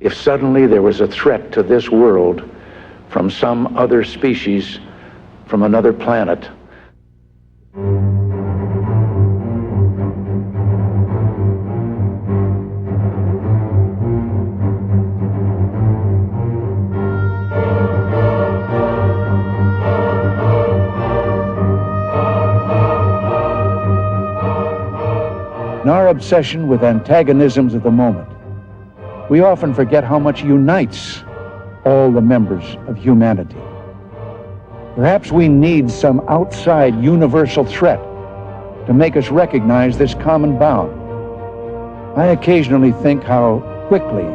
if suddenly there was a threat to this world from some other species, from another planet. In our obsession with antagonisms of the moment, we often forget how much unites all the members of humanity. Perhaps we need some outside universal threat to make us recognize this common bound. I occasionally think how quickly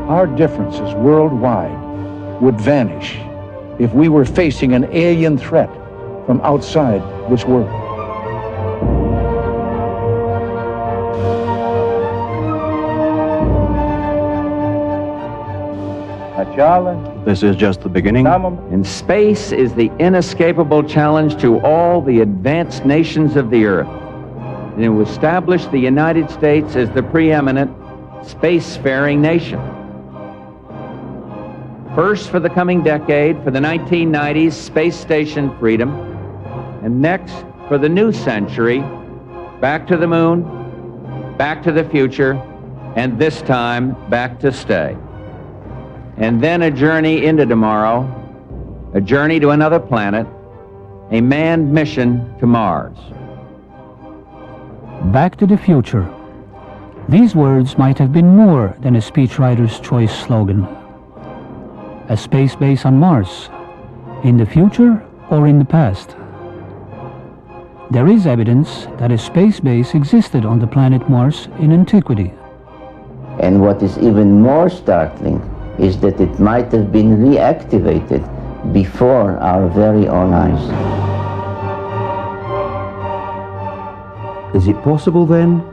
our differences worldwide would vanish if we were facing an alien threat from outside this world. This is just the beginning. And space is the inescapable challenge to all the advanced nations of the earth. And to establish the United States as the preeminent spacefaring nation. First for the coming decade, for the 1990s, space station freedom. And next, for the new century, back to the moon, back to the future, and this time, back to stay. And then a journey into tomorrow, a journey to another planet, a manned mission to Mars. Back to the future. These words might have been more than a speechwriter's choice slogan. A space base on Mars, in the future or in the past? There is evidence that a space base existed on the planet Mars in antiquity. And what is even more startling is that it might have been reactivated before our very own eyes. Is it possible then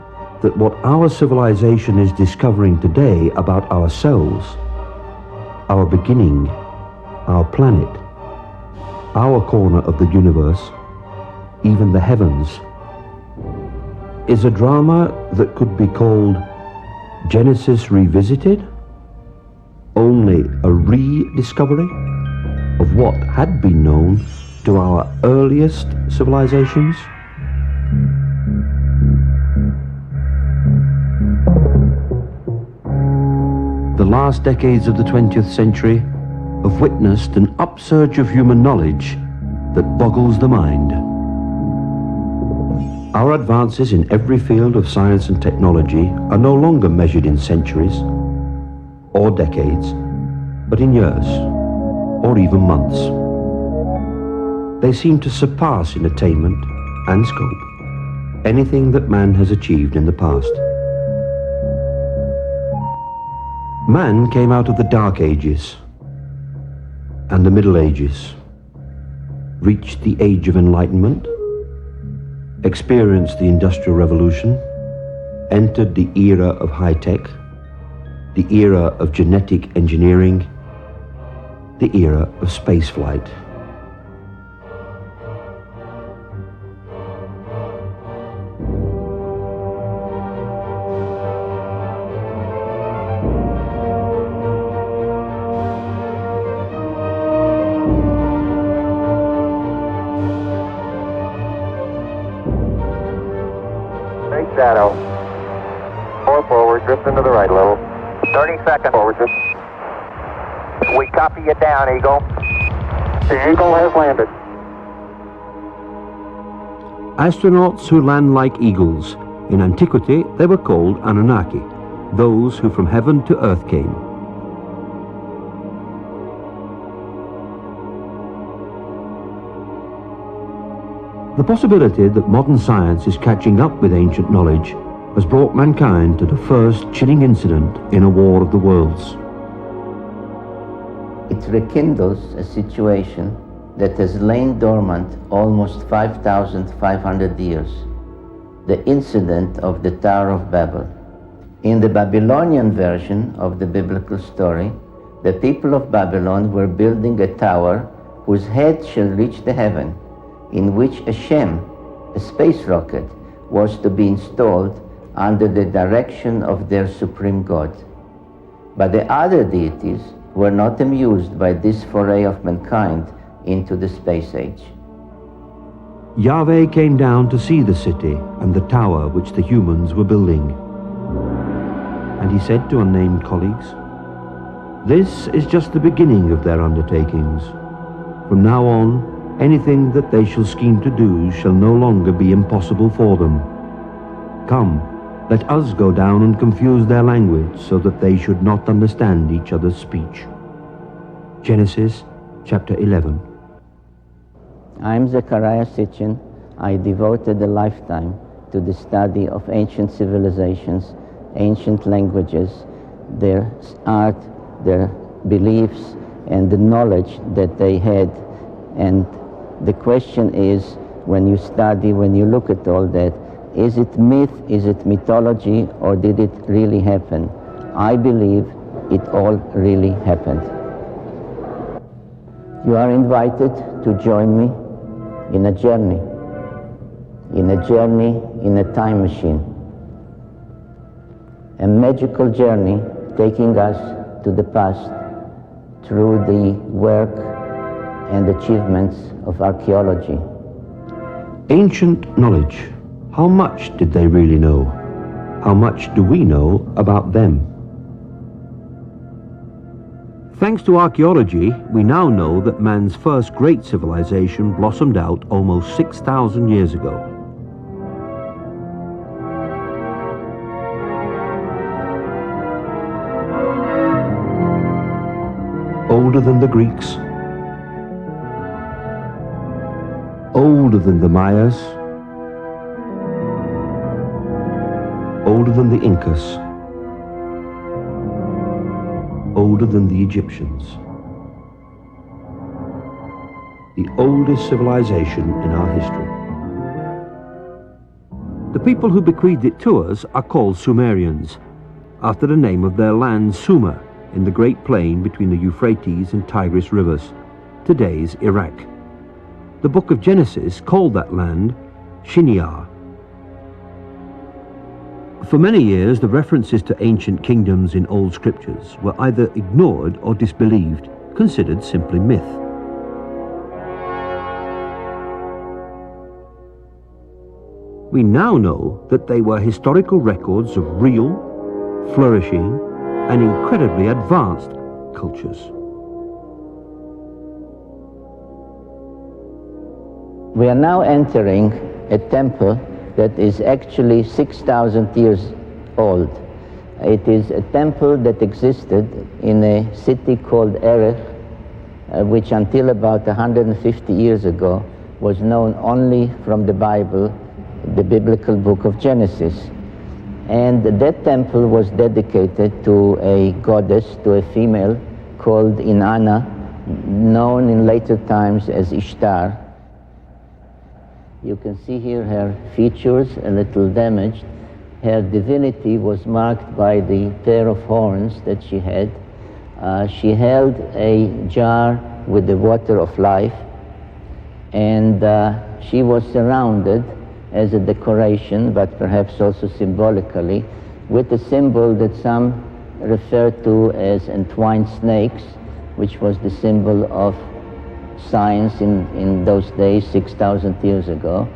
that what our civilization is discovering today about ourselves, our beginning, our planet, our corner of the universe, even the heavens, is a drama that could be called Genesis Revisited? Only a rediscovery of what had been known to our earliest civilizations? The last decades of the 20th century have witnessed an upsurge of human knowledge that boggles the mind. Our advances in every field of science and technology are no longer measured in centuries or decades, but in years, or even months. They seem to surpass in attainment and scope anything that man has achieved in the past. Man came out of the Dark Ages and the Middle Ages, reached the Age of Enlightenment, experienced the Industrial Revolution, entered the era of high-tech, the era of genetic engineering, the era of spaceflight. Big shadow. 4 forward, drift into the right a little. 30 seconds forward, drift. We copy you down, Eagle. The Eagle has landed. Astronauts who land like eagles. In antiquity, they were called Anunnaki, those who from heaven to earth came. The possibility that modern science is catching up with ancient knowledge has brought mankind to the first chilling incident in a war of the worlds. It rekindles a situation that has lain dormant almost 5,500 years, the incident of the Tower of Babel. In the Babylonian version of the biblical story, the people of Babylon were building a tower whose head shall reach the heaven, in which a Shem, a space rocket, was to be installed under the direction of their supreme God. But the other deities were not amused by this foray of mankind into the space age. Yahweh came down to see the city and the tower which the humans were building. And he said to unnamed colleagues, "This is just the beginning of their undertakings. From now on, anything that they shall scheme to do shall no longer be impossible for them. Come, let us go down and confuse their language so that they should not understand each other's speech." Genesis chapter 11. I'm Zecharia Sitchin. I devoted a lifetime to the study of ancient civilizations, ancient languages, their art, their beliefs, and the knowledge that they had. And the question is, when you study, when you look at all that, is it myth, is it mythology, or did it really happen? I believe it all really happened. You are invited to join me in a journey in a time machine. A magical journey taking us to the past through the work and achievements of archaeology. Ancient knowledge. How much did they really know? How much do we know about them? Thanks to archaeology, we now know that man's first great civilization blossomed out almost 6,000 years ago. Older than the Greeks, older than the Mayas, older than the Incas, older than the Egyptians. The oldest civilization in our history. The people who bequeathed it to us are called Sumerians, after the name of their land Sumer, in the Great Plain between the Euphrates and Tigris rivers, today's Iraq. The book of Genesis called that land Shinar. For many years, the references to ancient kingdoms in old scriptures were either ignored or disbelieved, considered simply myth. We now know that they were historical records of real, flourishing, and incredibly advanced cultures. We are now entering a temple that is actually 6,000 years old. It is a temple that existed in a city called Erech, which until about 150 years ago was known only from the Bible, the biblical book of Genesis. And that temple was dedicated to a goddess, to a female called Inanna, known in later times as Ishtar. You can see here her features, a little damaged. Her divinity was marked by the pair of horns that she had. She held a jar with the water of life, and she was surrounded as a decoration, but perhaps also symbolically, with a symbol that some refer to as entwined snakes, which was the symbol of science in those days, 6,000 years ago.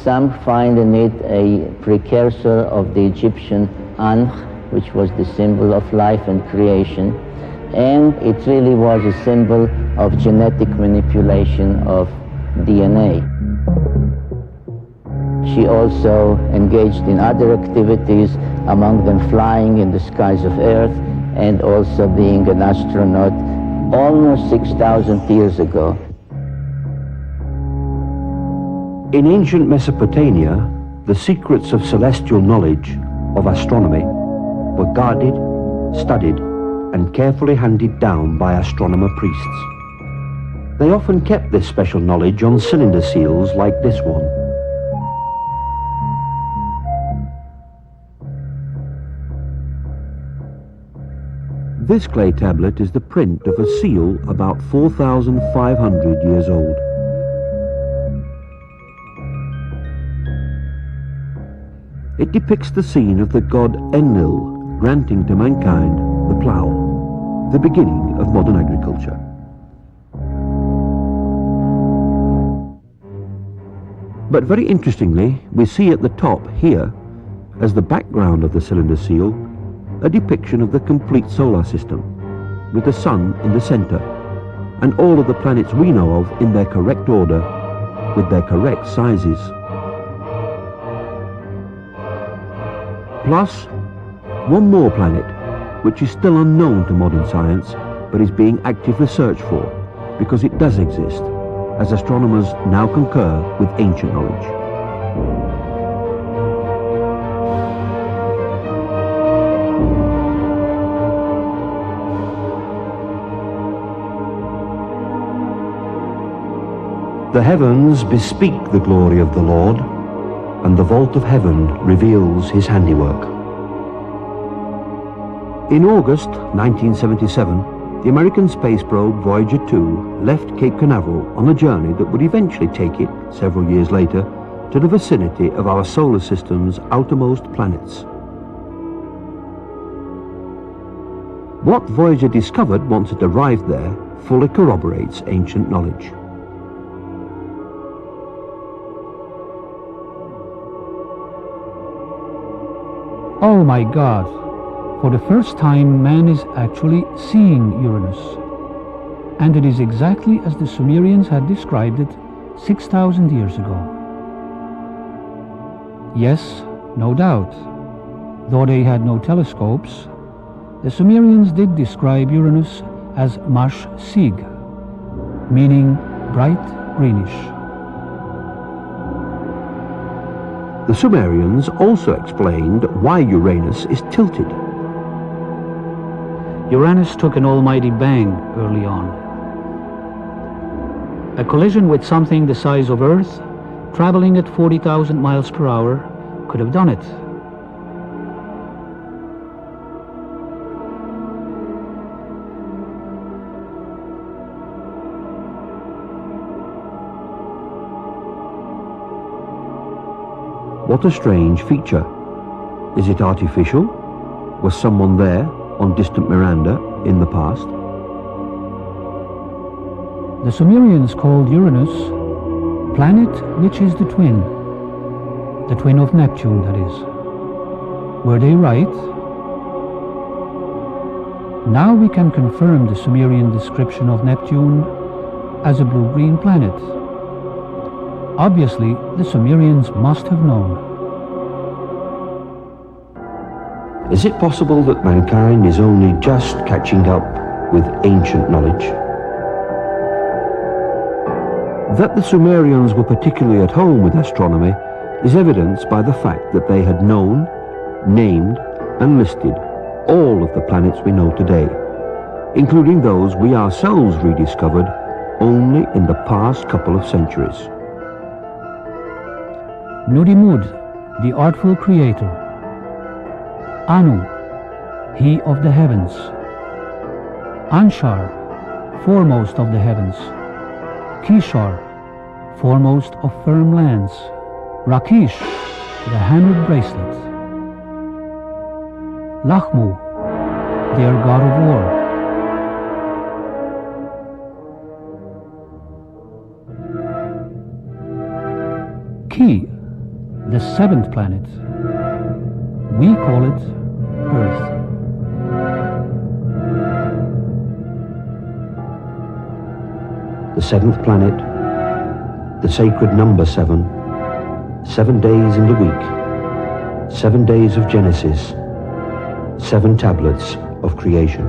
Some find in it a precursor of the Egyptian Ankh, which was the symbol of life and creation. And it really was a symbol of genetic manipulation of DNA. She also engaged in other activities, among them flying in the skies of Earth and also being an astronaut almost 6,000 years ago. In ancient Mesopotamia, the secrets of celestial knowledge, of astronomy, were guarded, studied, and carefully handed down by astronomer priests. They often kept this special knowledge on cylinder seals like this one. This clay tablet is the print of a seal about 4,500 years old. It depicts the scene of the god Enlil granting to mankind the plough, the beginning of modern agriculture. But very interestingly, we see at the top here, as the background of the cylinder seal, a depiction of the complete solar system, with the Sun in the center, and all of the planets we know of in their correct order, with their correct sizes. Plus, one more planet, which is still unknown to modern science, but is being actively searched for, because it does exist, as astronomers now concur with ancient knowledge. The heavens bespeak the glory of the Lord, and the vault of heaven reveals his handiwork. In August 1977, the American space probe Voyager 2 left Cape Canaveral on a journey that would eventually take it, several years later, to the vicinity of our solar system's outermost planets. What Voyager discovered once it arrived there fully corroborates ancient knowledge. Oh my God! For the first time, man is actually seeing Uranus. And it is exactly as the Sumerians had described it 6,000 years ago. Yes, no doubt, though they had no telescopes, the Sumerians did describe Uranus as Mash Sig, meaning bright greenish. The Sumerians also explained why Uranus is tilted. Uranus took an almighty bang early on. A collision with something the size of Earth, traveling at 40,000 miles per hour, could have done it. What a strange feature. Is it artificial? Was someone there on distant Miranda in the past? The Sumerians called Uranus planet which is the twin of Neptune, that is. Were they right? Now we can confirm the Sumerian description of Neptune as a blue-green planet. Obviously, the Sumerians must have known. Is it possible that mankind is only just catching up with ancient knowledge? That the Sumerians were particularly at home with astronomy is evidenced by the fact that they had known, named, and listed all of the planets we know today, including those we ourselves rediscovered only in the past couple of centuries. Nudimud, the artful creator. Anu, he of the heavens. Anshar, foremost of the heavens. Kishar, foremost of firm lands. Rakish, the hammered bracelet. Lachmu, their god of war. Ki, the seventh planet. We call it Earth. The seventh planet, the sacred number 7, 7 days in the week, 7 days of Genesis, 7 tablets of creation.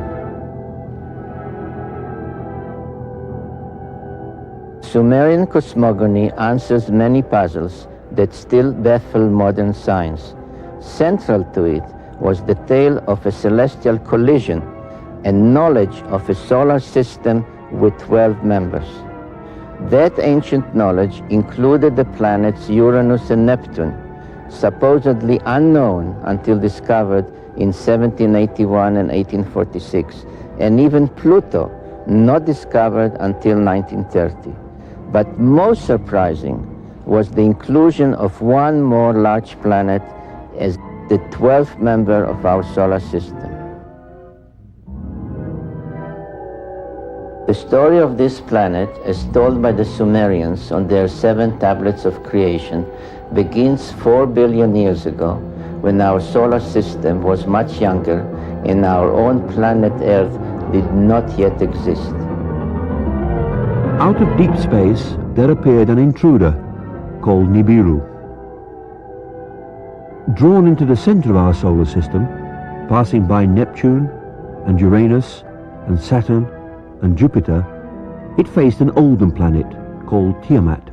Sumerian cosmogony answers many puzzles that still baffle modern science. Central to it was the tale of a celestial collision and knowledge of a solar system with 12 members. That ancient knowledge included the planets Uranus and Neptune, supposedly unknown until discovered in 1781 and 1846, and even Pluto, not discovered until 1930. But most surprising was the inclusion of one more large planet as the 12th member of our solar system. The story of this planet, as told by the Sumerians on their 7 tablets of creation, begins 4 billion years ago, when our solar system was much younger and our own planet Earth did not yet exist. Out of deep space, there appeared an intruder called Nibiru. Drawn into the center of our solar system, passing by Neptune and Uranus and Saturn and Jupiter, it faced an older planet called Tiamat.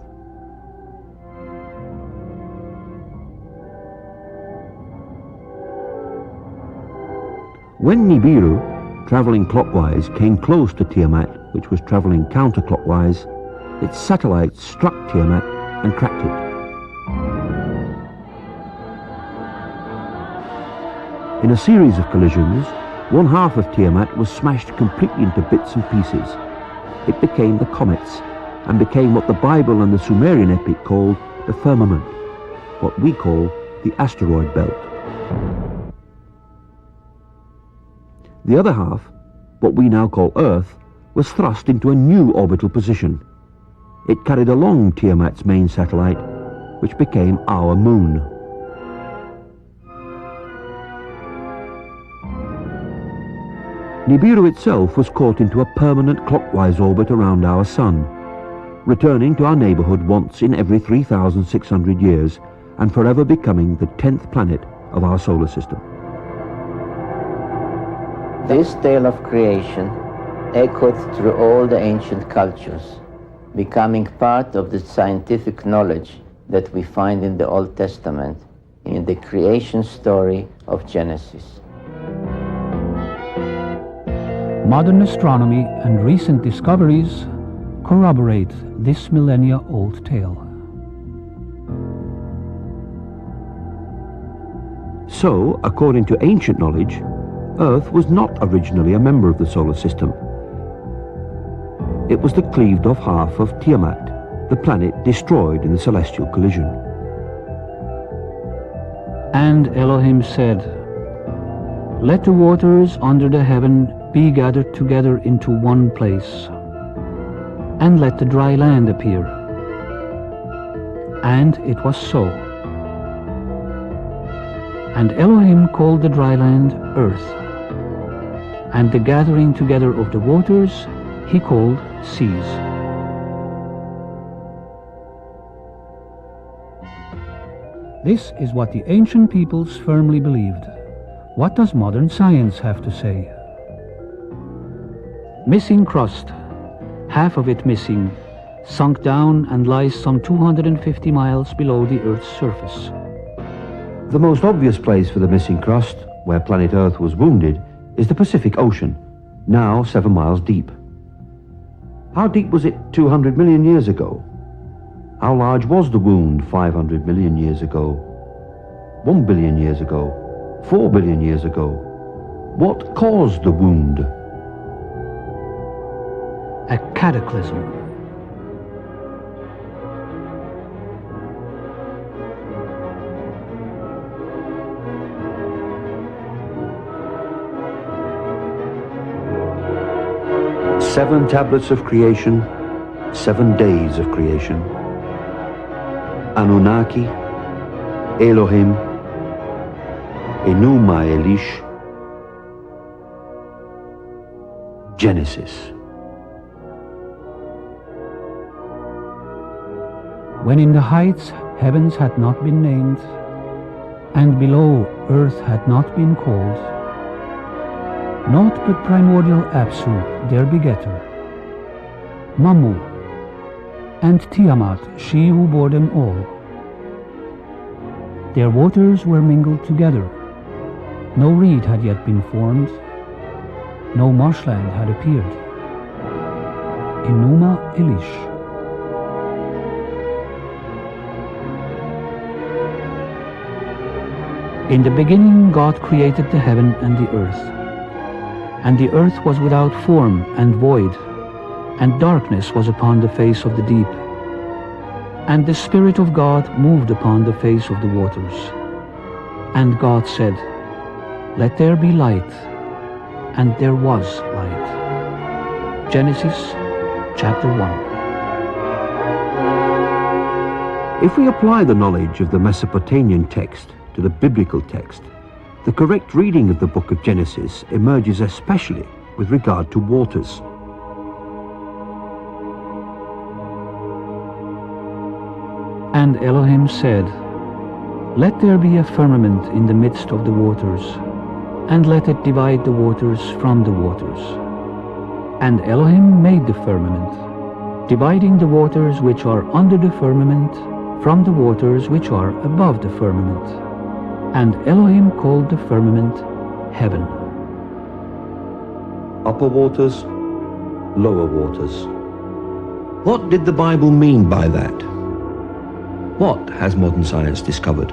When Nibiru, traveling clockwise, came close to Tiamat, which was traveling counterclockwise, its satellites struck Tiamat and cracked it. In a series of collisions, one half of Tiamat was smashed completely into bits and pieces. It became the comets, and became what the Bible and the Sumerian epic called the firmament, what we call the asteroid belt. The other half, what we now call Earth, was thrust into a new orbital position. It carried along Tiamat's main satellite, which became our moon. Nibiru itself was caught into a permanent clockwise orbit around our sun, returning to our neighborhood once in every 3,600 years and forever becoming the 10th planet of our solar system. This tale of creation echoed through all the ancient cultures, becoming part of the scientific knowledge that we find in the Old Testament, in the creation story of Genesis. Modern astronomy and recent discoveries corroborate this millennia-old tale. So, according to ancient knowledge, Earth was not originally a member of the solar system. It was the cleaved-off half of Tiamat, the planet destroyed in the celestial collision. And Elohim said, "Let the waters under the heaven be gathered together into one place, and let the dry land appear." And it was so. And Elohim called the dry land Earth, and the gathering together of the waters he called seas. This is what the ancient peoples firmly believed. What does modern science have to say? Missing crust, half of it missing, sunk down and lies some 250 miles below the Earth's surface. The most obvious place for the missing crust, where planet Earth was wounded, is the Pacific Ocean, now 7 miles deep. How deep was it 200 million years ago? How large was the wound 500 million years ago? 1 billion years ago? 4 billion years ago? What caused the wound? A cataclysm. Seven tablets of creation, 7 days of creation. Anunnaki, Elohim, Enuma Elish, Genesis. When in the heights heavens had not been named, and below earth had not been called, naught but primordial Apsu, their begetter, Mamu, and Tiamat, she who bore them all. Their waters were mingled together. No reed had yet been formed, no marshland had appeared. Enuma Elish. In the beginning God created the heaven and the earth. And the earth was without form and void, and darkness was upon the face of the deep. And the Spirit of God moved upon the face of the waters. And God said, "Let there be light," and there was light. Genesis chapter 1. If we apply the knowledge of the Mesopotamian text to the biblical text, the correct reading of the book of Genesis emerges especially with regard to waters. And Elohim said, "Let there be a firmament in the midst of the waters, and let it divide the waters from the waters." And Elohim made the firmament, dividing the waters which are under the firmament from the waters which are above the firmament. And Elohim called the firmament heaven. Upper waters, lower waters. What did the Bible mean by that? What has modern science discovered?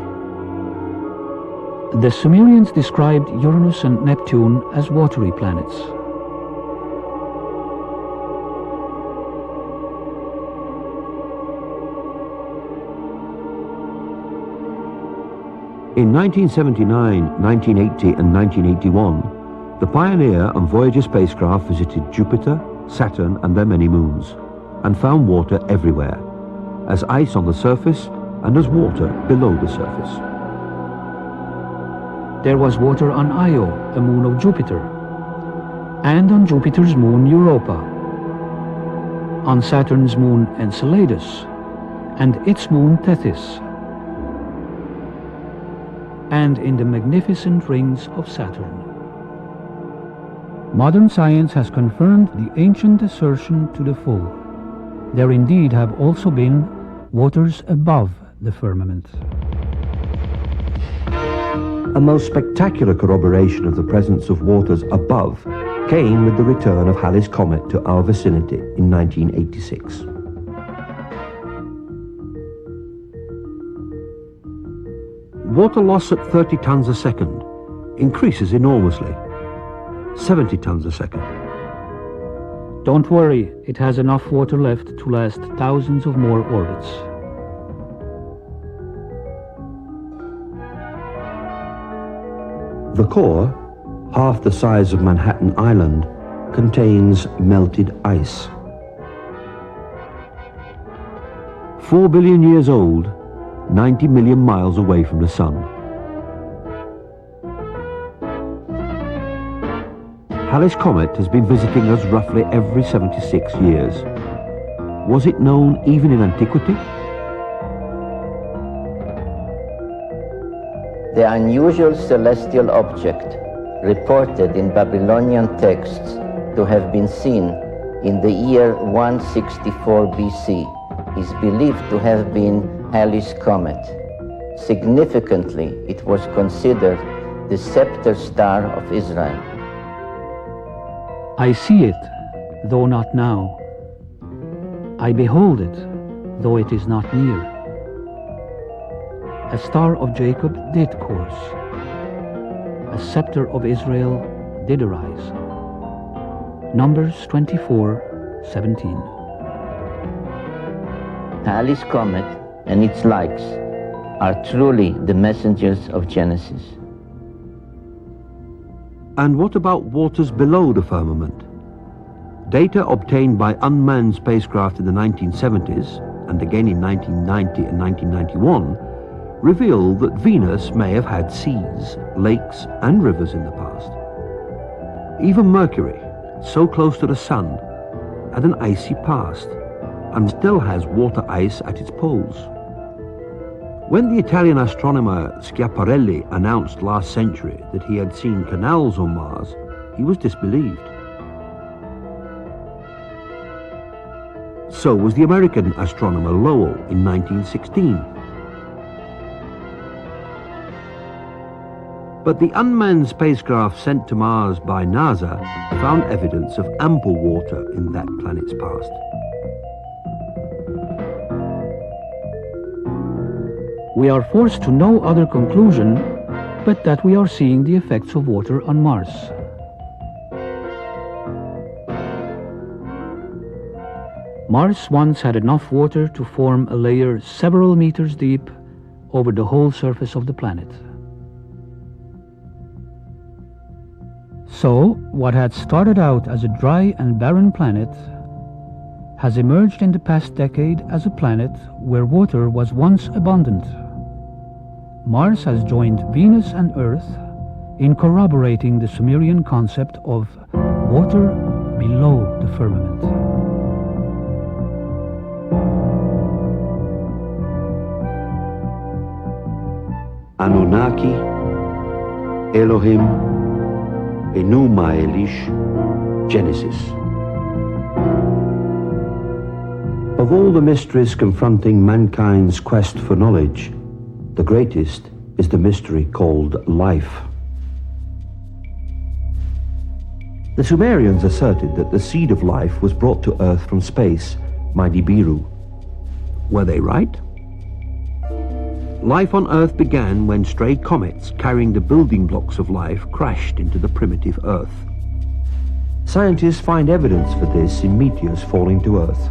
The Sumerians described Uranus and Neptune as watery planets. In 1979, 1980 and 1981, the Pioneer and Voyager spacecraft visited Jupiter, Saturn and their many moons, and found water everywhere, as ice on the surface and as water below the surface. There was water on Io, a moon of Jupiter, and on Jupiter's moon Europa, on Saturn's moon Enceladus, and its moon Tethys, and in the magnificent rings of Saturn. Modern science has confirmed the ancient assertion to the full. There indeed have also been waters above the firmament. A most spectacular corroboration of the presence of waters above came with the return of Halley's Comet to our vicinity in 1986. Water loss at 30 tons a second increases enormously. 70 tons a second. Don't worry, it has enough water left to last thousands of more orbits. The core, half the size of Manhattan Island, contains melted ice. 4 billion years old, 90 million miles away from the Sun. Halley's Comet has been visiting us roughly every 76 years. Was it known even in antiquity? The unusual celestial object, reported in Babylonian texts to have been seen in the year 164 BC, is believed to have been Halley's Comet. Significantly, it was considered the scepter star of Israel. I see it, though not now. I behold it, though it is not near. A star of Jacob did course. A scepter of Israel did arise. Numbers 24:17. Halley's Comet and its likes are truly the messengers of Genesis. And what about waters below the firmament? Data obtained by unmanned spacecraft in the 1970s, and again in 1990 and 1991, reveal that Venus may have had seas, lakes and rivers in the past. Even Mercury, so close to the Sun, had an icy past and still has water ice at its poles. When the Italian astronomer Schiaparelli announced last century that he had seen canals on Mars, he was disbelieved. So was the American astronomer Lowell in 1916. But the unmanned spacecraft sent to Mars by NASA found evidence of ample water in that planet's past. We are forced to no other conclusion but that we are seeing the effects of water on Mars. Mars once had enough water to form a layer several meters deep over the whole surface of the planet. So, what had started out as a dry and barren planet has emerged in the past decade as a planet where water was once abundant. Mars has joined Venus and Earth in corroborating the Sumerian concept of water below the firmament. Anunnaki, Elohim, Enuma Elish, Genesis. Of all the mysteries confronting mankind's quest for knowledge, the greatest is the mystery called life. The Sumerians asserted that the seed of life was brought to Earth from space, by Nibiru. Were they right? Life on Earth began when stray comets carrying the building blocks of life crashed into the primitive Earth. Scientists find evidence for this in meteors falling to Earth.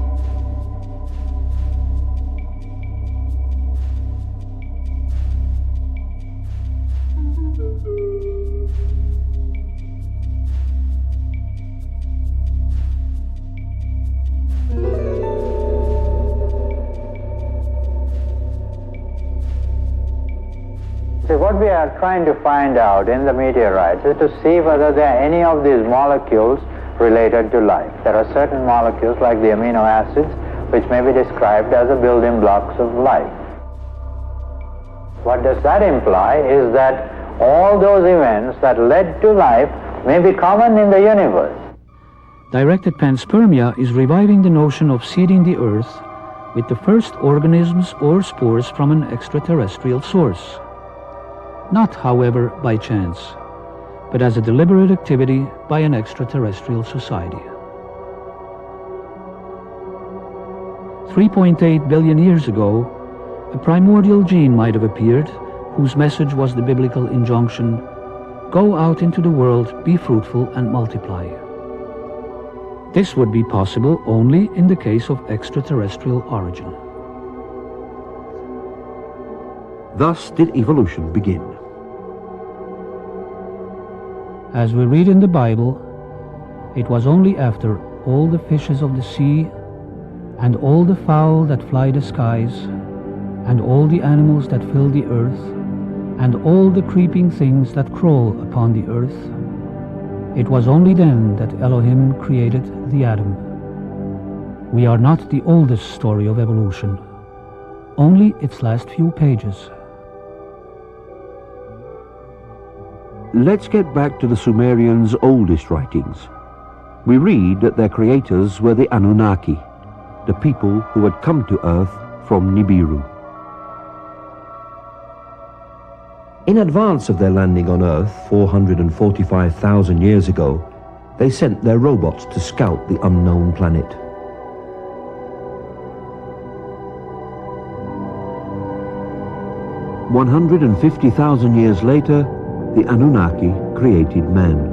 What we are trying to find out in the meteorites is to see whether there are any of these molecules related to life. There are certain molecules like the amino acids which may be described as the building blocks of life. What does that imply is that all those events that led to life may be common in the universe. Directed panspermia is reviving the notion of seeding the Earth with the first organisms or spores from an extraterrestrial source. Not, however, by chance, but as a deliberate activity by an extraterrestrial society. 3.8 billion years ago, a primordial gene might have appeared whose message was the biblical injunction, "Go out into the world, be fruitful and multiply." This would be possible only in the case of extraterrestrial origin. Thus did evolution begin. As we read in the Bible, it was only after all the fishes of the sea, and all the fowl that fly the skies, and all the animals that fill the earth, and all the creeping things that crawl upon the earth, it was only then that Elohim created the atom. We are not the oldest story of evolution, only its last few pages. Let's get back to the Sumerians' oldest writings. We read that their creators were the Anunnaki, the people who had come to Earth from Nibiru. In advance of their landing on Earth 445,000 years ago, they sent their robots to scout the unknown planet. "150,000 years later, the Anunnaki created man.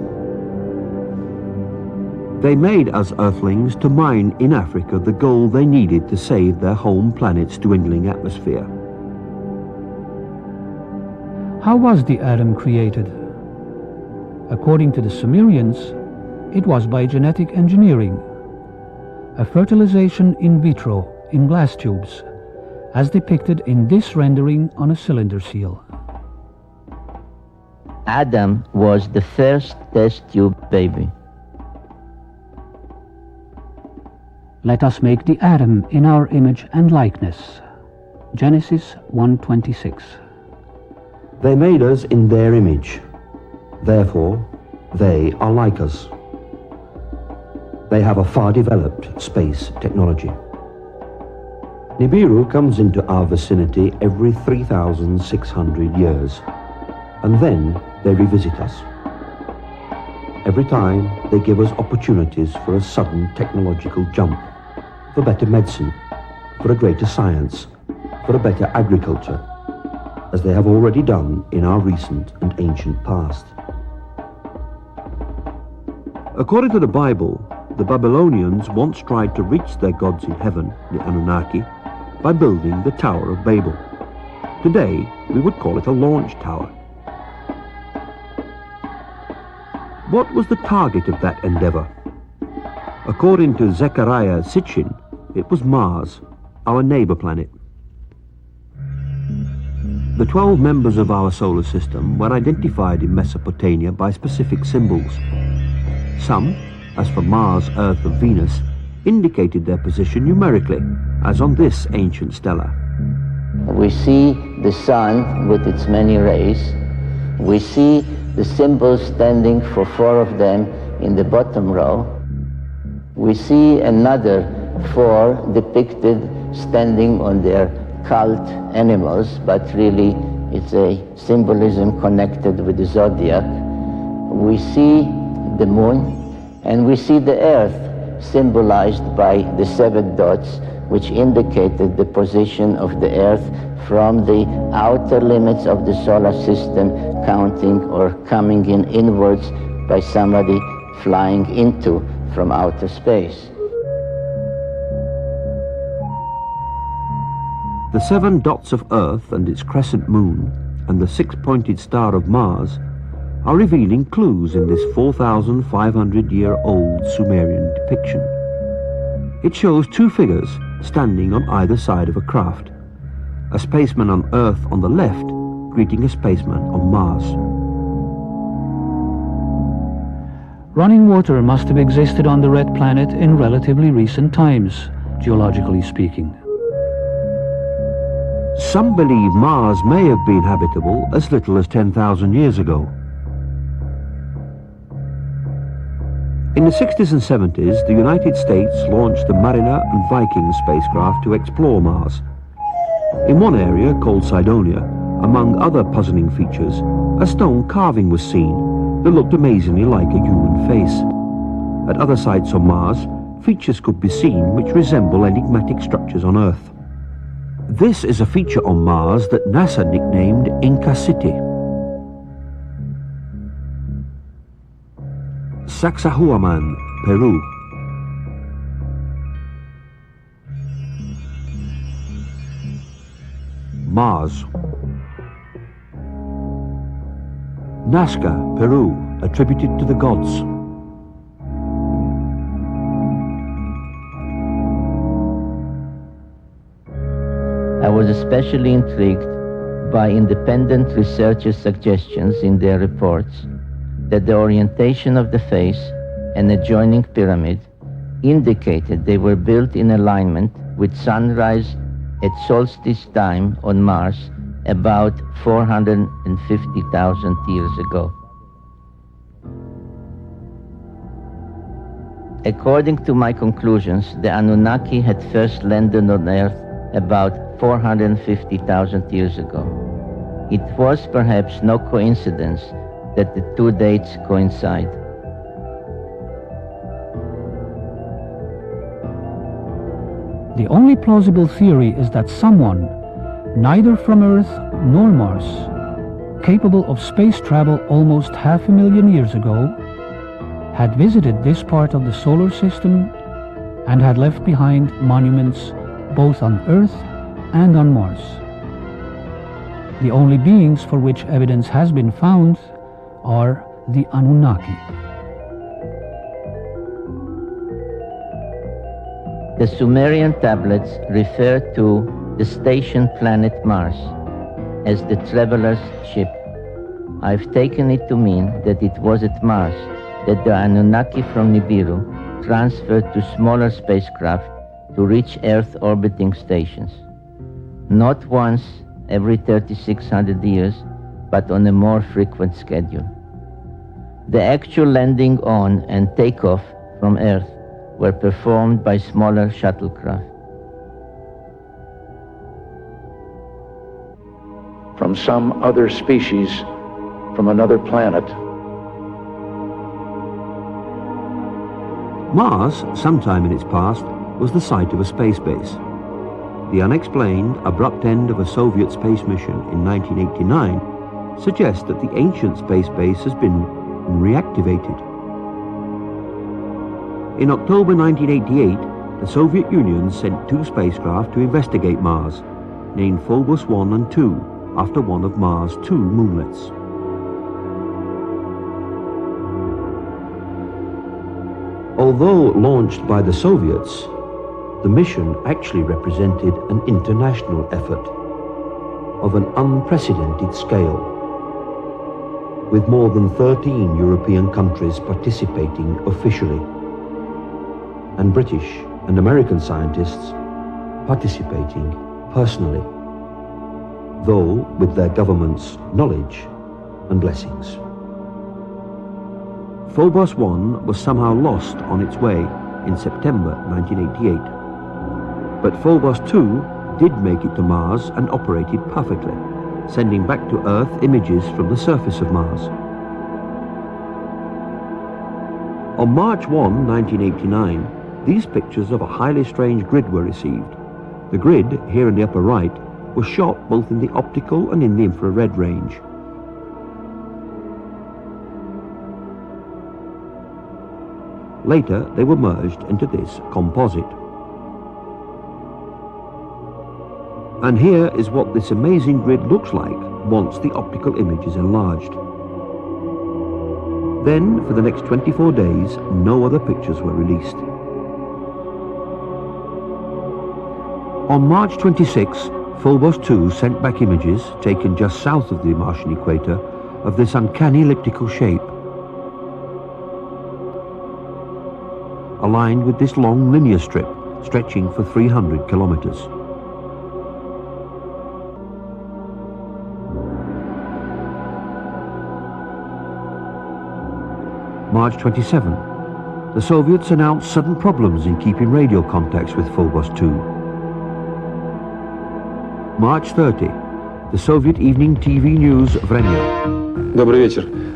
They made us Earthlings to mine in Africa the gold they needed to save their home planet's dwindling atmosphere. How was the atom created? According to the Sumerians, it was by genetic engineering, a fertilization in vitro in glass tubes, as depicted in this rendering on a cylinder seal. Adam was the first test tube baby. Let us make the atom in our image and likeness. Genesis 1:26. They made us in their image. Therefore, they are like us. They have a far developed space technology. Nibiru comes into our vicinity every 3,600 years, and then they revisit us. Every time they give us opportunities for a sudden technological jump, for better medicine, for a greater science, for a better agriculture, as they have already done in our recent and ancient past. According to the Bible, the Babylonians once tried to reach their gods in heaven, the Anunnaki, by building the Tower of Babel. Today, we would call it a launch tower. What was the target of that endeavor? According to Zecharia Sitchin, it was Mars, our neighbor planet. The 12 members of our solar system were identified in Mesopotamia by specific symbols. Some, as for Mars, Earth, and Venus, indicated their position numerically, as on this ancient stela. We see the sun with its many rays. We see the symbols standing for 4 of them in the bottom row. We see another 4 depicted standing on their cult animals, but really it's a symbolism connected with the zodiac. We see the moon, and we see the earth symbolized by the 7 dots, which indicated the position of the earth from the outer limits of the solar system, counting or coming in inwards by somebody flying into from outer space. The 7 dots of Earth and its crescent moon and the 6-pointed star of Mars are revealing clues in this 4,500-year-old Sumerian depiction. It shows 2 figures standing on either side of a craft, a spaceman on Earth on the left greeting a spaceman on Mars. Running water must have existed on the red planet in relatively recent times, geologically speaking. Some believe Mars may have been habitable as little as 10,000 years ago. In the 60s and 70s, the United States launched the Mariner and Viking spacecraft to explore Mars. In one area, called Cydonia, among other puzzling features, a stone carving was seen that looked amazingly like a human face. At other sites on Mars, features could be seen which resemble enigmatic structures on Earth. This is a feature on Mars that NASA nicknamed Inca City. Sacsayhuaman, Peru. Mars. Nazca, Peru, attributed to the gods. I was especially intrigued by independent researchers' suggestions in their reports that the orientation of the face and adjoining pyramid indicated they were built in alignment with sunrise at solstice time on Mars about 450,000 years ago. According to my conclusions, the Anunnaki had first landed on Earth about 450,000 years ago. It was perhaps no coincidence that the 2 dates coincide. The only plausible theory is that someone, neither from Earth nor Mars, capable of space travel almost 500,000 years ago, had visited this part of the solar system and had left behind monuments both on Earth and on Mars. The only beings for which evidence has been found are the Anunnaki. The Sumerian tablets refer to the station planet Mars as the traveler's ship. I've taken it to mean that it was at Mars that the Anunnaki from Nibiru transferred to smaller spacecraft to reach Earth orbiting stations. Not once every 3,600 years, but on a more frequent schedule. The actual landing on and takeoff from Earth were performed by smaller shuttlecraft. From some other species, from another planet. Mars, sometime in its past, was the site of a space base. The unexplained, abrupt end of a Soviet space mission in 1989 suggests that the ancient space base has been reactivated. In October 1988, the Soviet Union sent 2 spacecraft to investigate Mars, named Phobos 1 and 2, after one of Mars' 2 moonlets. although launched by the Soviets, the mission actually represented an international effort of an unprecedented scale, with more than 13 European countries participating officially, and British and American scientists participating personally, though with their government's knowledge and blessings. Phobos 1 was somehow lost on its way in September 1988. But Phobos 2 did make it to Mars and operated perfectly, sending back to Earth images from the surface of Mars. On March 1, 1989, these pictures of a highly strange grid were received. The grid, here in the upper right, was shot both in the optical and in the infrared range. Later, they were merged into this composite. And here is what this amazing grid looks like once the optical image is enlarged. Then, for the next 24 days, no other pictures were released. On March 26, Phobos 2 sent back images, taken just south of the Martian equator, of this uncanny elliptical shape, aligned with this long linear strip stretching for 300 kilometers. March 27, the Soviets announced sudden problems in keeping radio contacts with Phobos 2. March 30, the Soviet evening TV news Vremya.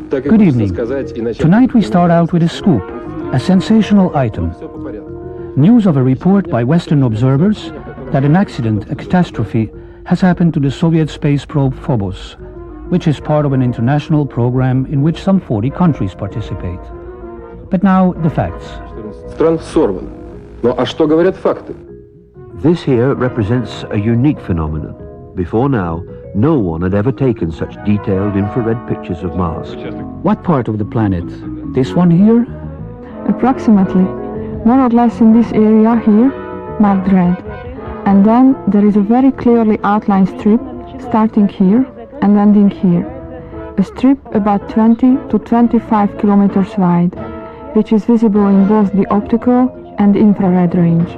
Good evening. Tonight we start out with a scoop, a sensational item. News of a report by Western observers that an accident, a catastrophe, has happened to the Soviet space probe Phobos, which is part of an international program in which some 40 countries participate. But now, the facts. This here represents a unique phenomenon. Before now, no one had ever taken such detailed infrared pictures of Mars. What part of the planet? This one here? Approximately, more or less in this area here, marked red. And then there is a very clearly outlined strip starting here and ending here. A strip about 20 to 25 kilometers wide, which is visible in both the optical and infrared range.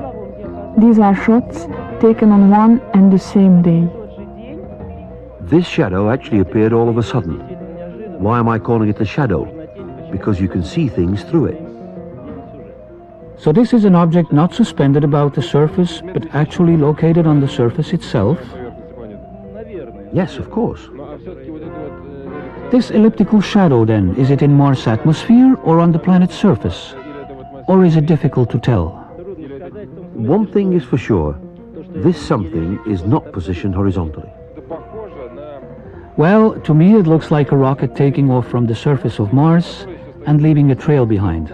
These are shots taken on one and the same day. This shadow actually appeared all of a sudden. Why am I calling it a shadow? Because you can see things through it. So this is an object not suspended about the surface, but actually located on the surface itself? Yes, of course. This elliptical shadow then, is it in Mars' atmosphere or on the planet's surface? Or is it difficult to tell? One thing is for sure, this something is not positioned horizontally. Well, to me it looks like a rocket taking off from the surface of Mars and leaving a trail behind.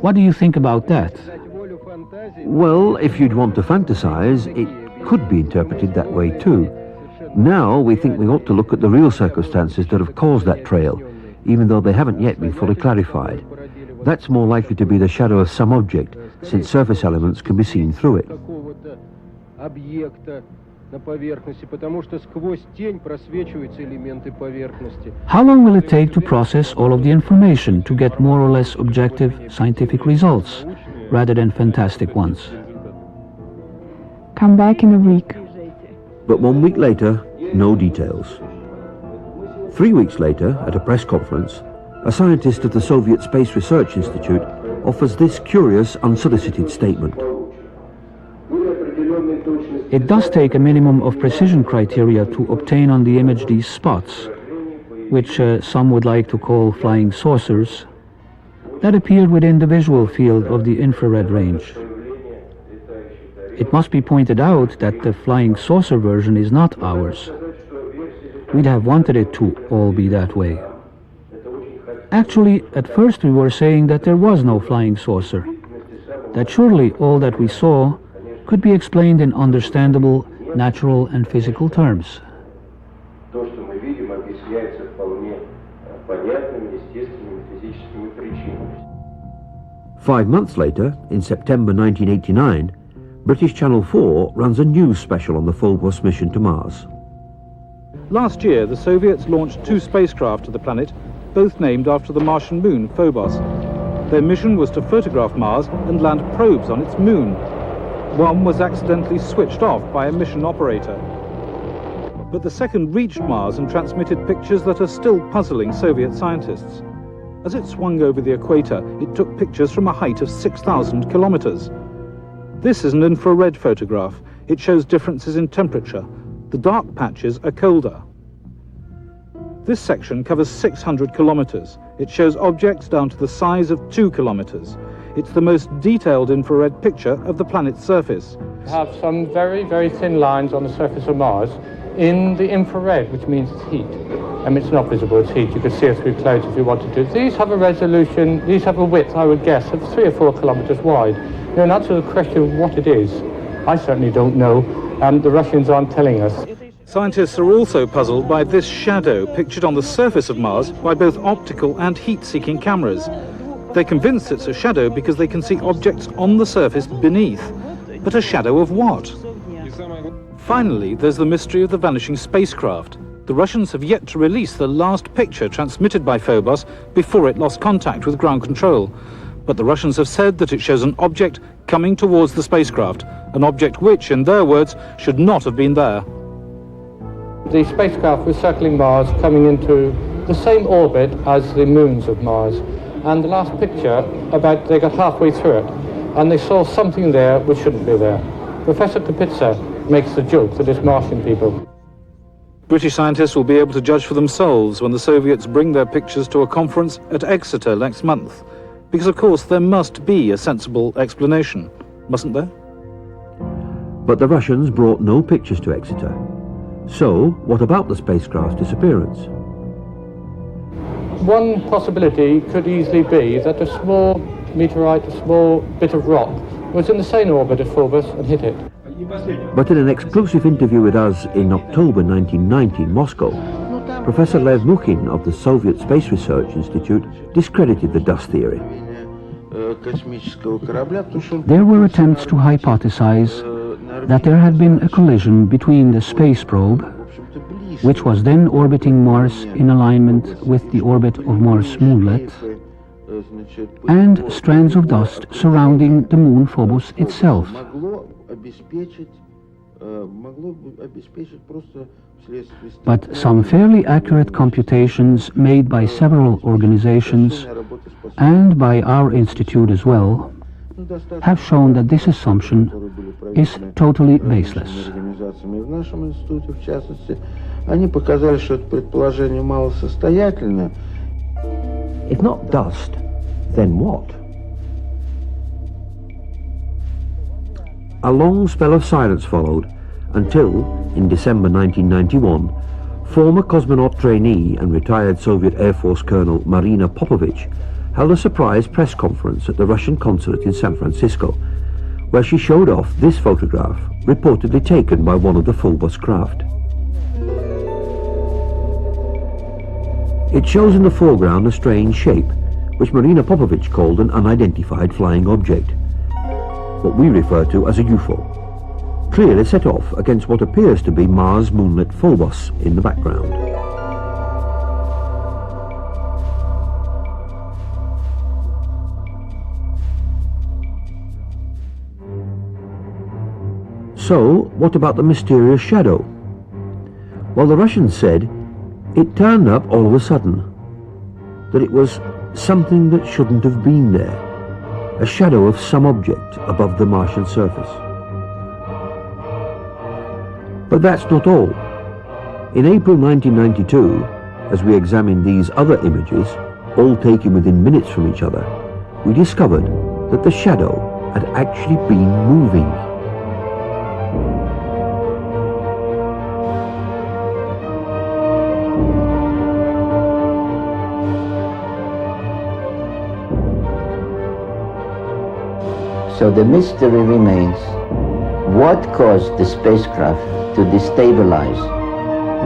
What do you think about that? Well, if you'd want to fantasize, it could be interpreted that way too. Now we think we ought to look at the real circumstances that have caused that trail, even though they haven't yet been fully clarified. That's more likely to be the shadow of some object, since surface elements can be seen through it. How long will it take to process all of the information to get more or less objective scientific results, rather than fantastic ones? Come back in a week. But 1 week later, no details. 3 weeks later, at a press conference, a scientist of the Soviet Space Research Institute offers this curious, unsolicited statement. It does take a minimum of precision criteria to obtain on the image these spots, which some would like to call flying saucers, that appeared within the visual field of the infrared range. It must be pointed out that the flying saucer version is not ours. We'd have wanted it to all be that way. Actually, at first we were saying that there was no flying saucer, that surely all that we saw could be explained in understandable, natural and physical terms. 5 months later, in September 1989, British Channel 4 runs a news special on the Phobos mission to Mars. Last year, the Soviets launched 2 spacecraft to the planet, both named after the Martian moon, Phobos. Their mission was to photograph Mars and land probes on its moon. One was accidentally switched off by a mission operator. But the second reached Mars and transmitted pictures that are still puzzling Soviet scientists. As it swung over the equator, it took pictures from a height of 6,000 kilometers. This is an infrared photograph. It shows differences in temperature. The dark patches are colder. This section covers 600 kilometers. It shows objects down to the size of 2 kilometers. It's the most detailed infrared picture of the planet's surface. We have some very, very thin lines on the surface of Mars in the infrared, which means it's heat. It's not visible, it's heat. You could see it through clouds if you wanted to. These have a resolution, these have a width, I would guess, of 3 or 4 kilometers wide. In answer to the question of what it is, I certainly don't know, and the Russians aren't telling us. Scientists are also puzzled by this shadow pictured on the surface of Mars by both optical and heat-seeking cameras. They're convinced it's a shadow because they can see objects on the surface beneath. But a shadow of what? Finally, there's the mystery of the vanishing spacecraft. The Russians have yet to release the last picture transmitted by Phobos before it lost contact with ground control. But the Russians have said that it shows an object coming towards the spacecraft, an object which, in their words, should not have been there. The spacecraft was circling Mars, coming into the same orbit as the moons of Mars. And the last picture, they got halfway through it, and they saw something there which shouldn't be there. Professor Kapitsa makes the joke that it's Martian people. British scientists will be able to judge for themselves when the Soviets bring their pictures to a conference at Exeter next month. Because, of course, there must be a sensible explanation, mustn't there? But the Russians brought no pictures to Exeter. So, what about the spacecraft's disappearance? One possibility could easily be that a small meteorite, a small bit of rock, was in the same orbit of Phobos and hit it. But in an exclusive interview with us in October 1990 in Moscow, Professor Lev Mukhin of the Soviet Space Research Institute discredited the dust theory. There were attempts to hypothesize that there had been a collision between the space probe, which was then orbiting Mars in alignment with the orbit of Mars moonlet, and strands of dust surrounding the moon Phobos itself. But some fairly accurate computations made by several organizations and by our institute as well have shown that this assumption is totally baseless. If not dust, then what? A long spell of silence followed until, in December 1991, former cosmonaut trainee and retired Soviet Air Force Colonel Marina Popovich held a surprise press conference at the Russian consulate in San Francisco, where she showed off this photograph, reportedly taken by one of the Phobos craft. It shows in the foreground a strange shape, which Marina Popovich called an unidentified flying object, what we refer to as a UFO, clearly set off against what appears to be Mars moonlit Phobos in the background. So, what about the mysterious shadow? Well, the Russians said it turned up all of a sudden, that it was something that shouldn't have been there, a shadow of some object above the Martian surface. But that's not all. In April 1992, as we examined these other images, all taken within minutes from each other, we discovered that the shadow had actually been moving. So the mystery remains, what caused the spacecraft to destabilize?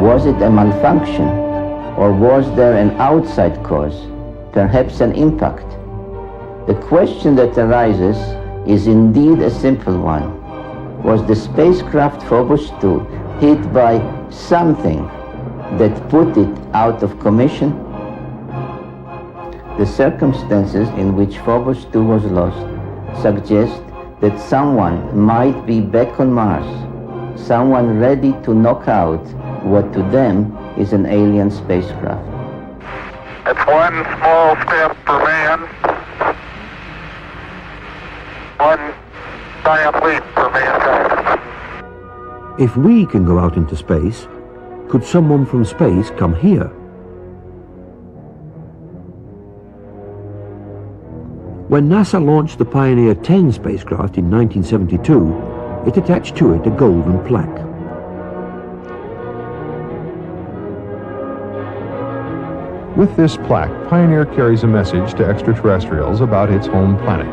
Was it a malfunction, or was there an outside cause, perhaps an impact? The question that arises is indeed a simple one. Was the spacecraft Phobos 2 hit by something that put it out of commission? The circumstances in which Phobos 2 was lost suggest that someone might be back on Mars, someone ready to knock out what to them is an alien spacecraft. It's one small step for man, one giant leap for mankind. If we can go out into space, could someone from space come here? When NASA launched the Pioneer 10 spacecraft in 1972, it attached to it a golden plaque. With this plaque, Pioneer carries a message to extraterrestrials about its home planet.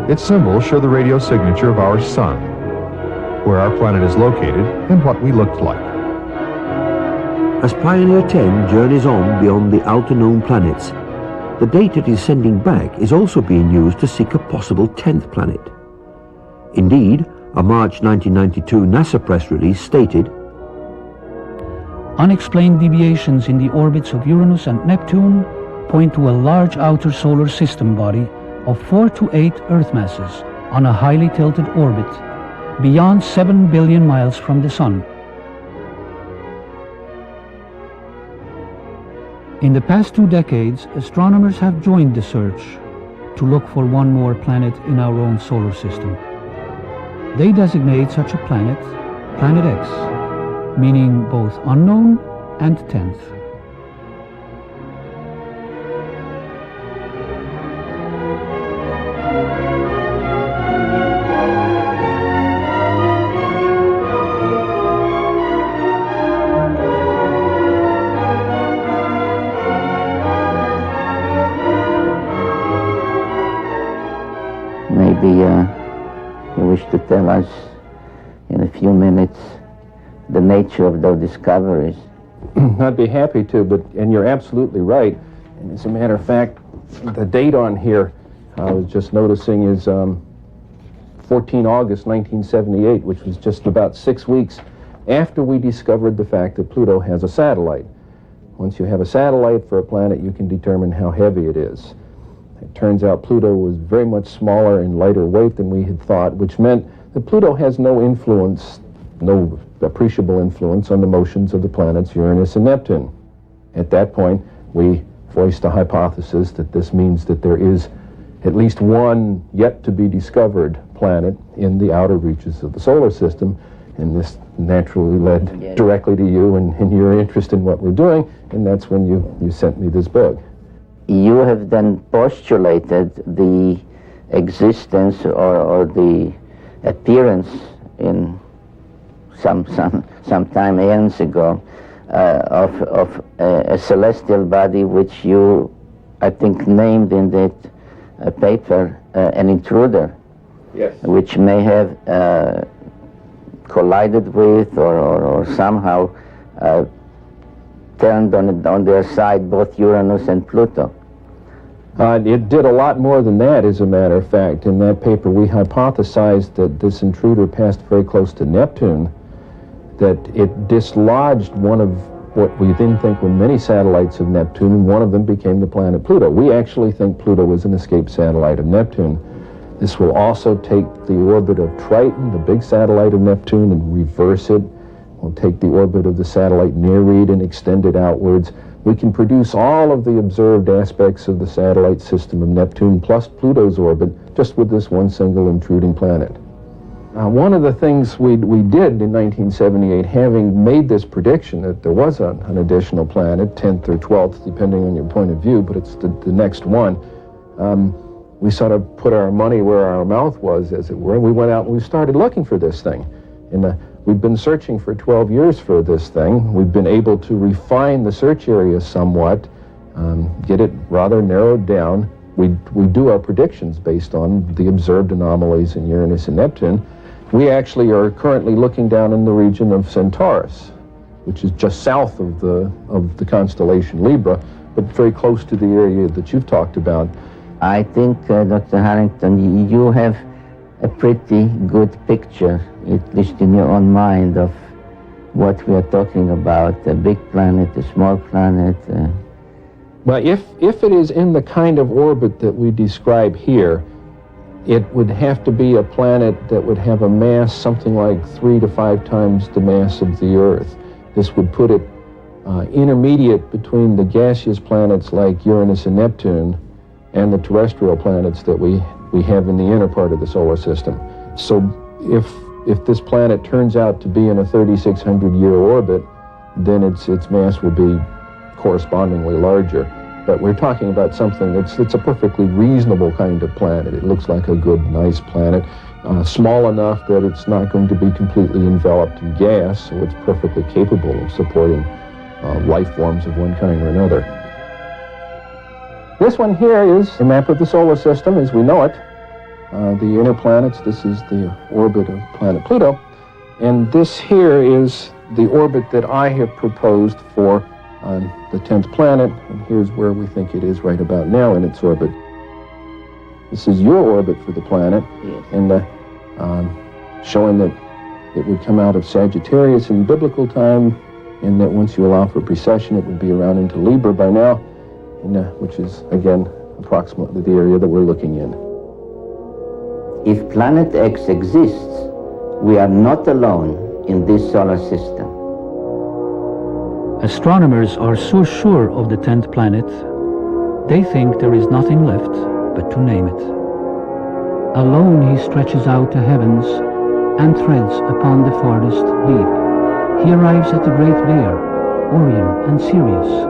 Its symbols show the radio signature of our sun, where our planet is located, and what we looked like. As Pioneer 10 journeys on beyond the outer known planets, the data it is sending back is also being used to seek a possible 10th planet. Indeed, a March 1992 NASA press release stated, "Unexplained deviations in the orbits of Uranus and Neptune point to a large outer solar system body of 4 to 8 Earth masses on a highly tilted orbit, beyond 7 billion miles from the Sun." In the past 2 decades, astronomers have joined the search to look for one more planet in our own solar system. They designate such a planet Planet X, meaning both unknown and 10th. Maybe you wish to tell us in a few minutes the nature of those discoveries. I'd be happy to, and you're absolutely right. And as a matter of fact, the date on here, I was just noticing, is 14 August 1978, which was just about 6 weeks after we discovered the fact that Pluto has a satellite. Once you have a satellite for a planet, you can determine how heavy it is. It turns out Pluto was very much smaller and lighter weight than we had thought, which meant that Pluto has no influence, no appreciable influence on the motions of the planets Uranus and Neptune. At that point, we voiced a hypothesis that this means that there is at least one yet to be discovered planet in the outer reaches of the solar system, and this naturally led directly to you and your interest in what we're doing, and that's when you sent me this book. You have then postulated the existence or the appearance in some time eons ago of a celestial body which you, I think, named in that paper an intruder. Yes. Which may have collided with or somehow turned on their side both Uranus and Pluto. It did a lot more than that, as a matter of fact. In that paper, we hypothesized that this intruder passed very close to Neptune, that it dislodged one of what we then think were many satellites of Neptune, and one of them became the planet Pluto. We actually think Pluto was an escaped satellite of Neptune. This will also take the orbit of Triton, the big satellite of Neptune, and reverse it. We'll take the orbit of the satellite Nereid and extend it outwards. We can produce all of the observed aspects of the satellite system of Neptune plus Pluto's orbit just with this one single intruding planet. One of the things we did in 1978, having made this prediction that there was an additional planet, 10th or 12th, depending on your point of view, but it's the next one, we sort of put our money where our mouth was, as it were, and we went out and we started looking for this thing. And we've been searching for 12 years for this thing. We've been able to refine the search area somewhat, get it rather narrowed down. We do our predictions based on the observed anomalies in Uranus and Neptune. We actually are currently looking down in the region of Centaurus, which is just south of the constellation Libra, but very close to the area that you've talked about. I think, Dr. Harrington, you have a pretty good picture, at least in your own mind, of what we are talking about, a big planet, a small planet. Well, if it is in the kind of orbit that we describe here, it would have to be a planet that would have a mass something like 3 to 5 times the mass of the Earth. This would put it intermediate between the gaseous planets like Uranus and Neptune and the terrestrial planets that we have in the inner part of the solar system. So if this planet turns out to be in a 3,600-year orbit, then its mass will be correspondingly larger. But we're talking about something it's a perfectly reasonable kind of planet. It looks like a good, nice planet, small enough that it's not going to be completely enveloped in gas, so it's perfectly capable of supporting life forms of one kind or another. This one here is a map of the solar system as we know it. The inner planets, this is the orbit of planet Pluto, and this here is the orbit that I have proposed for the 10th planet, and here's where we think it is right about now in its orbit. This is your orbit for the planet, Yes. And showing that it would come out of Sagittarius in biblical time, and that once you allow for precession, it would be around into Libra by now, which is, again, approximately the area that we're looking in. If Planet X exists, we are not alone in this solar system. Astronomers are so sure of the 10th planet, they think there is nothing left but to name it. Alone he stretches out the heavens and treads upon the farthest deep. He arrives at the Great Bear, Orion and Sirius,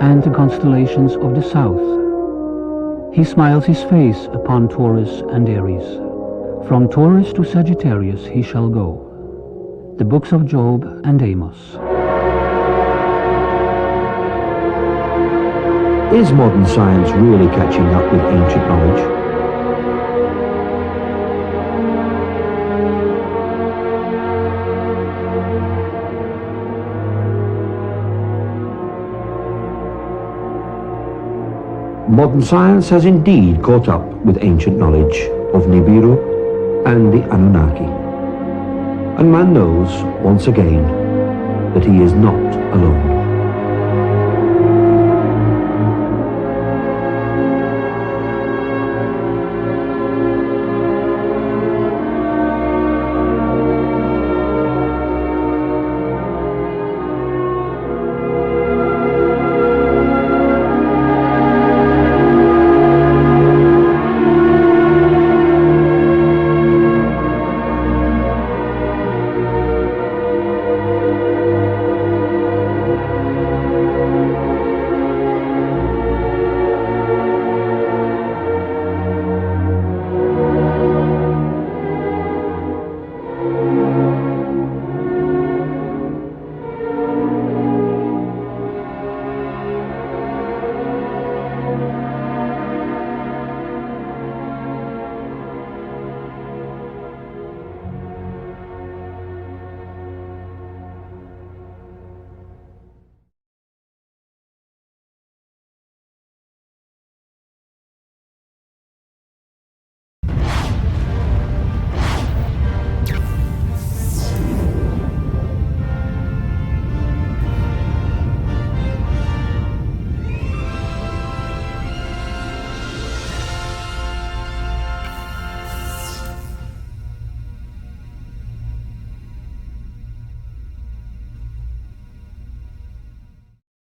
and the constellations of the south. He smiles his face upon Taurus and Aries. From Taurus to Sagittarius he shall go. The books of Job and Amos. Is modern science really catching up with ancient knowledge? Modern science has indeed caught up with ancient knowledge of Nibiru and the Anunnaki. And man knows, once again, that he is not alone.